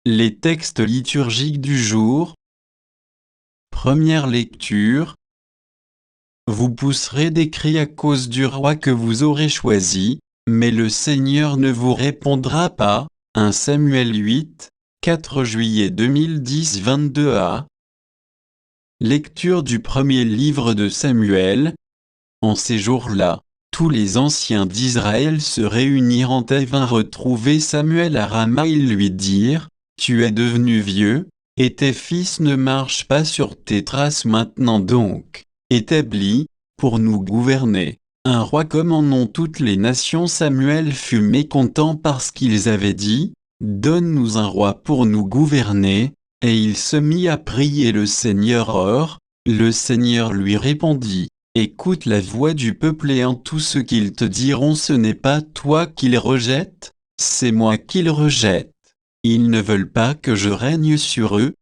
Les textes liturgiques du jour. Première lecture. Vous pousserez des cris à cause du roi que vous aurez choisi, mais le Seigneur ne vous répondra pas. 1 Samuel 8, 4 juillet 2010 22a. Lecture du premier livre de Samuel. En ces jours-là, tous les anciens d'Israël se réunirent et vinrent retrouver Samuel à Rama. Ils lui dirent: Tu es devenu vieux, et tes fils ne marchent pas sur tes traces. Maintenant donc, établis, pour nous gouverner, un roi comme en ont toutes les nations. Samuel fut mécontent parce qu'ils avaient dit: Donne-nous un roi pour nous gouverner, et il se mit à prier le Seigneur. Or, le Seigneur lui répondit: Écoute la voix du peuple et en tout ce qu'ils te diront. Ce n'est pas toi qu'ils rejettent, c'est moi qu'ils rejettent. Ils ne veulent pas que je règne sur eux.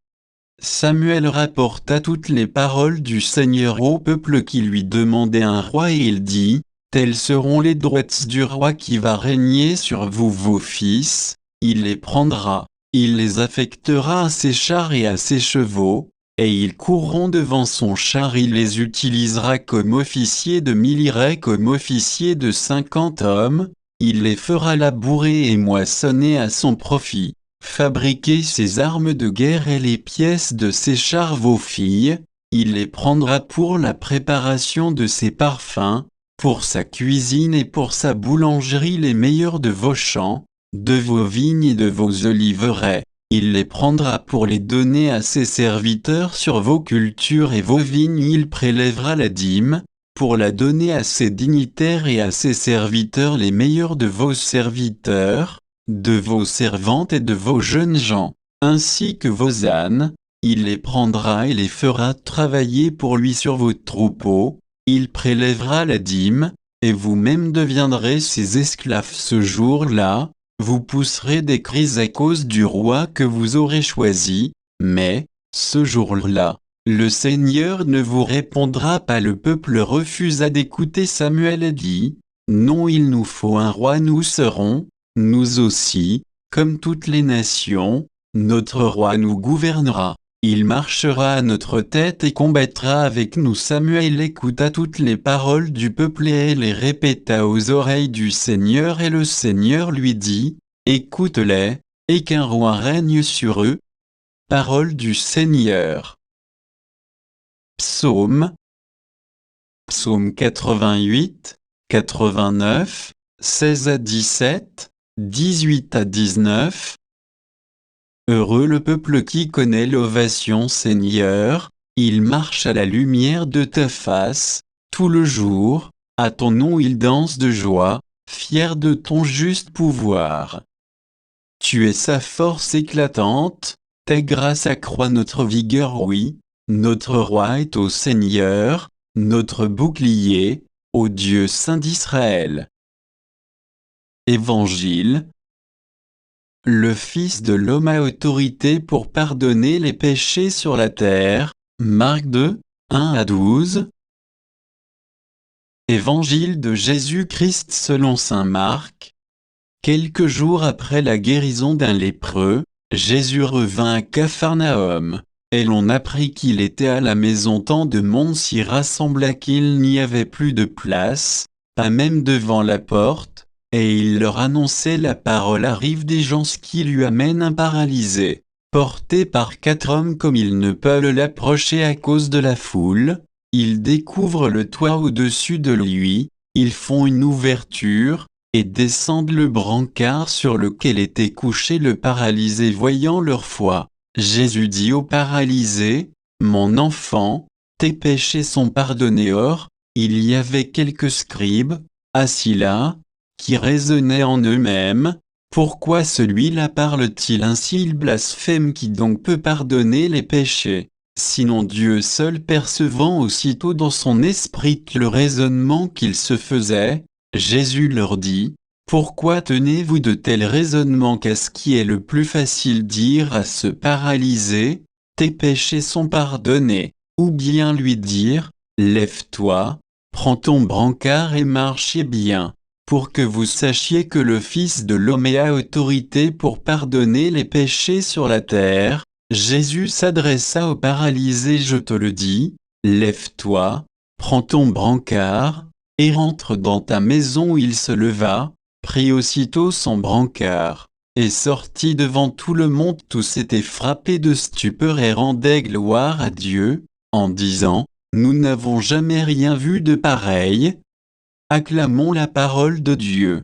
Samuel rapporta toutes les paroles du Seigneur au peuple qui lui demandait un roi, et il dit: Telles seront les droites du roi qui va régner sur vous. Vos fils, il les prendra, il les affectera à ses chars et à ses chevaux, et ils courront devant son char. Il les utilisera comme officiers de 1000 et comme officiers de 50 hommes, il les fera labourer et moissonner à son profit, fabriquer ses armes de guerre et les pièces de ses chars. Vos filles, il les prendra pour la préparation de ses parfums, pour sa cuisine et pour sa boulangerie, les meilleurs de vos champs, de vos vignes et de vos oliveraies. Il les prendra pour les donner à ses serviteurs sur vos cultures et vos vignes. Il prélèvera la dîme, pour la donner à ses dignitaires et à ses serviteurs, les meilleurs de vos serviteurs, de vos servantes et de vos jeunes gens, ainsi que vos ânes. Il les prendra et les fera travailler pour lui sur vos troupeaux. Il prélèvera la dîme, et vous-même deviendrez ses esclaves. Ce jour-là, vous pousserez des cris à cause du roi que vous aurez choisi, mais, ce jour-là, le Seigneur ne vous répondra pas. Le peuple refusa d'écouter Samuel et dit: Non, il nous faut un roi. Nous serons, nous aussi, comme toutes les nations, notre roi nous gouvernera. Il marchera à notre tête et combattra avec nous. Samuel écouta toutes les paroles du peuple et les répéta aux oreilles du Seigneur, et le Seigneur lui dit: Écoute-les, et qu'un roi règne sur eux. Parole du Seigneur. Psaume. Psaume 88, 89, 16 à 17, 18 à 19. Heureux le peuple qui connaît l'ovation. Seigneur, il marche à la lumière de ta face, tout le jour, à ton nom il danse de joie, fier de ton juste pouvoir. Tu es sa force éclatante, ta grâce accroît notre vigueur. Oui, notre roi est au Seigneur, notre bouclier, au Dieu saint d'Israël. Évangile. Le Fils de l'homme a autorité pour pardonner les péchés sur la terre. Marc 2, 1 à 12. Évangile de Jésus-Christ selon saint Marc. Quelques jours après la guérison d'un lépreux, Jésus revint à Capharnaüm, et l'on apprit qu'il était à la maison. Tant de monde s'y rassembla qu'il n'y avait plus de place, pas même devant la porte. Et il leur annonçait la parole. Arrivent des gens qui lui amènent un paralysé, porté par 4 hommes. Comme ils ne peuvent l'approcher à cause de la foule, ils découvrent le toit au-dessus de lui, ils font une ouverture, et descendent le brancard sur lequel était couché le paralysé. Voyant leur foi, Jésus dit au paralysé: Mon enfant, tes péchés sont pardonnés. Or, il y avait quelques scribes, assis là, qui raisonnaient en eux-mêmes: Pourquoi celui-là parle-t-il ainsi? Il blasphème. Qui donc peut pardonner les péchés, sinon Dieu seul? Percevant aussitôt dans son esprit le raisonnement qu'il se faisait, Jésus leur dit: Pourquoi tenez-vous de tels raisonnements? Qu'est-ce qui est le plus facile, dire à ce paralysé: Tes péchés sont pardonnés, ou bien lui dire: Lève-toi, prends ton brancard et marche? Eh bien, pour que vous sachiez que le Fils de l'homme a autorité pour pardonner les péchés sur la terre. » Jésus s'adressa au paralysé: « Je te le dis, lève-toi, prends ton brancard, et rentre dans ta maison. » Il se leva, prit aussitôt son brancard, et sortit devant tout le monde. Tous étaient frappés de stupeur et rendaient gloire à Dieu, en disant: « Nous n'avons jamais rien vu de pareil. » Acclamons la parole de Dieu.